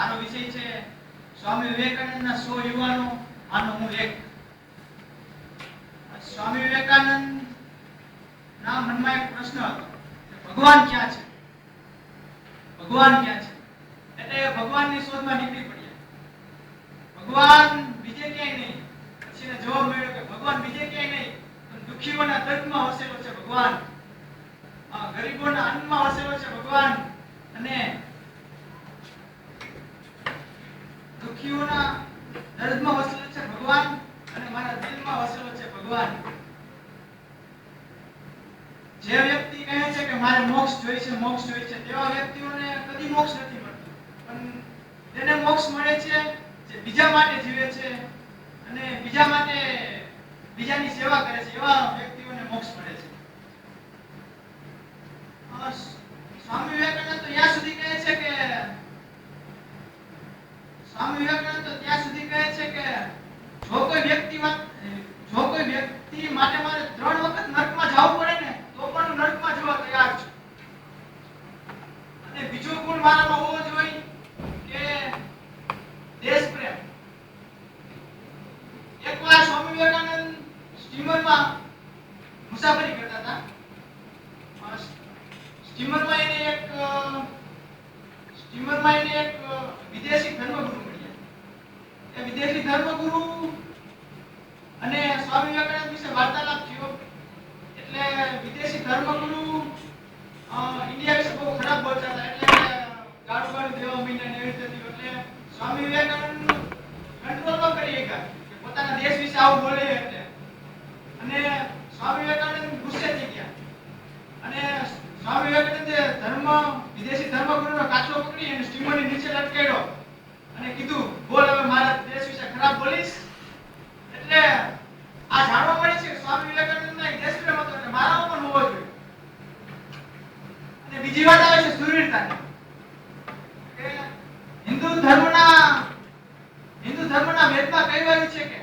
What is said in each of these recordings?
મારો વિષય છે સ્વામી વિવેકાનંદના 100 યુવાનો, આનો હું એક. સ્વામી વિવેકાનંદ ના મનમાં એક પ્રશ્ન હતો, ભગવાન ક્યાં છે? ભગવાન ક્યાં છે? એટલે ભગવાનની શોધમાં નીકળી પડ્યા. ભગવાન બીજે ક્યાંય નહીં. પછી એને જવાબ મળ્યો કે ભગવાન બીજે ક્યાંય નહીં, પણ દુખીઓના દર્દમાં વસેલો છે ભગવાન, ગરીબોના અન્નમાં વસેલો છે ભગવાન, અને દુખીઓના દર્દમાં વસેલો છે ભગવાન, અને મારા દિલમાં વસેલો છે ભગવાન. જે વ્યક્તિ કહે છે કે મારે મોક્ષ જોઈએ છે, મોક્ષ જોઈએ છે, તેવા વ્યક્તિઓને કદી મોક્ષ નથી મળતો. પણ તેને મોક્ષ મળે છે જે બીજા માટે જીવે છે અને બીજા માટે બીજાની સેવા કરે છે, એવા વ્યક્તિઓને મોક્ષ મળે છે. સ્વામી વિવેકાનંદ તો ત્યાં સુધી કહે છે કે જો કોઈ વ્યક્તિ માટે મારે 3 વખત નરકમાં જવું પડે ને તો પણ હું નરકમાં જવા તૈયાર છું. અને બીજો ગુણ મારામાં હોવો જોઈએ કે દેશ પ્રેમ. એકવાર સ્વામી વિવેકાનંદ સ્ટીમરમાં મુસાફરી કરતા હતા. સ્ટીમરમાં એને એક વિદેશી ધર્મગુરુ મળ્યા. એ વિદેશી ધર્મગુરુ અને સ્વામી વિવેકાનંદ વિશે વાર્તાલાપ થયો. એટલે વિદેશી ધર્મગુરુ ઇન્ડિયા વિશે બહુ ખરાબ બોલતા હતા. એટલે ગાળું દેવા મહિના એવી રીતે થયું. એટલે સ્વામી વિવેકાનંદ કંટ્રોલ ન કરી શક્યા કે પોતાના દેશ વિશે આવું બોલે એટલે. અને સ્વામી વિવેકાનંદ ગુસ્સે થઈ ગયા. અને સ્વામી વિવેકાનંદે વિદેશી ધર્મગુરુનો કાચલો પકડી અને સ્ટીમરની નીચે લટકાવ્યો અને કીધું, બોલ હવે મારા દેશ વિશે ખરાબ બોલીશ. એટલે આ જાણવા મળે છે કે સ્વામી વિવેકાનંદનો એક દેશપ્રેમ હતો, એટલે મારામાં પણ હોવો જોઈએ. અને બીજી વાત આવે છે સુરવીરતાની. કે હિન્દુ ધર્મના વેદમાં કહેવાયું છે કે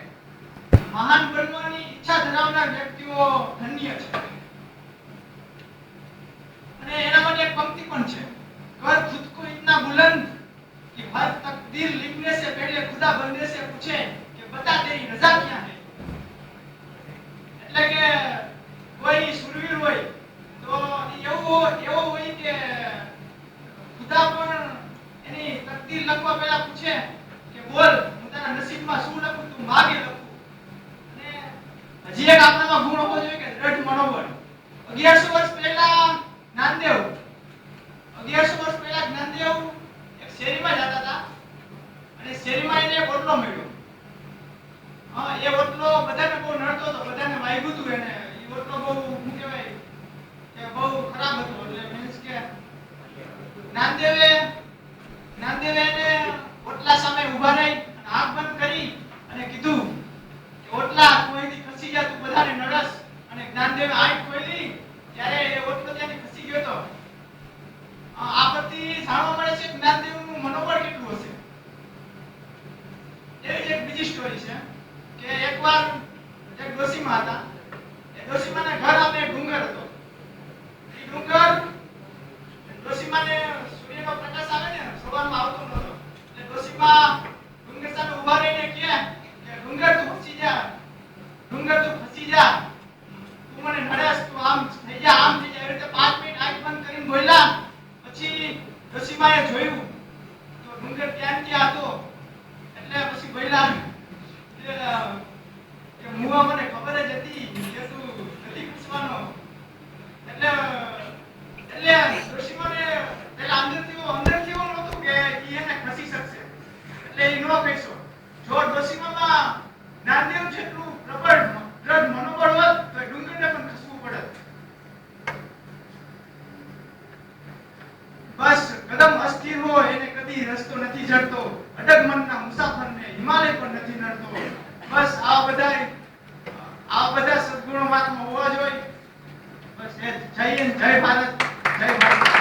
મહાન બનવાની ઈચ્છા ધરાવનાર વ્યક્તિઓ ધન્ય છે. અને એના માટે એક પંક્તિ પણ છે, કર ખુદ કો ઇતના બુલંદ कि हर तकदीर लिखने से पहले खुदा बंदे से पूछे कि बता तेरी रजा क्या है. એટલે કે કોઈ સુરવીર હોય તો એવો હોય કે ખુદા પણ એની તકદીર લખવા પહેલા પૂછે કે બોલ હું તારા નસીબમાં શું લખું, તું માગે લખું. અને હજી એક આપણામાં ગુણ હોવો જોઈએ કે દ્રઢ મનોબળ. 1100 વર્ષ પહેલા જ્ઞાનદેવ એક શેરીમાં જતા હતા અને શેરીમાં એને એક ઓટલો મળ્યો. એ ઓટલો બધાને બહુ નડતો હતો, બધાને વાગ્યું હતું. એને એ ઓટલો બહુ શું કહેવાય કે બહુ ખરાબ હતો. એટલે મીન્સ કે જ્ઞાનદેવે એને ઓટલા સામે ઊભા રહી અને આંખ બંધ કરી અને કીધું કે ઓટલા તું અહીંથી ખસી જા, તું બધાને નડસ. અને જ્ઞાનદેવે આંખ ખોલી ત્યારે એ ઓટલો ત્યાંથી ખસી ગયો હતો. આ પરથી જાણવા મળે છે જ્ઞાનદેવનું મનોબળ કેટલું હશે. એવી એક બીજી સ્ટોરી છે કે એકવાર એક ડોશીમા હતા. એ ડોશીમાના ઘર આપણે ડુંગર હતો. એ ડોશીમાને સૂર્યનો પ્રકાશ આવે ને સવારમાં આવતો નહોતો. એટલે ડોશીમા ડુંગર સામે ઊભા રહીને કહે કે ડુંગર તું ખસી જા, તું મને નડેસ, તું આમ થઈ જા, આમ થઈ જા. એવી રીતે 5 મિનિટ આંખ બંધ કરીને બોલ્યા. પછી ડોશીમાએ જોયું તો ડુંગર ત્યાં હતો. એટલે પછી બોલ્યા કે મુવા મને ખબર જ હતી કે તું નથી ખસવાનો. એટલે ડોશીમાને પેલા અંદરથી એવું નહોતું કે એને ખસી શકશે. એટલે એ નો કહેશો. જો ડોશીમામાં જ્ઞાનદેવ જેટલું પ્રબળ દ્રઢ મનોબળ હોત તો ડુંગરને પણ ખસવું પડે. બસ કદમ અસ્થિર હોય એને કદી રસ્તો નથી જડતો, અડગ મનના મુસાફરને હિમાલય પણ નથી નડતો. બસ આ બધા સદગુણો વાતમાં હોવા જોઈએ. બસ જય હિન્દ, જય ભારત, જય ભારત.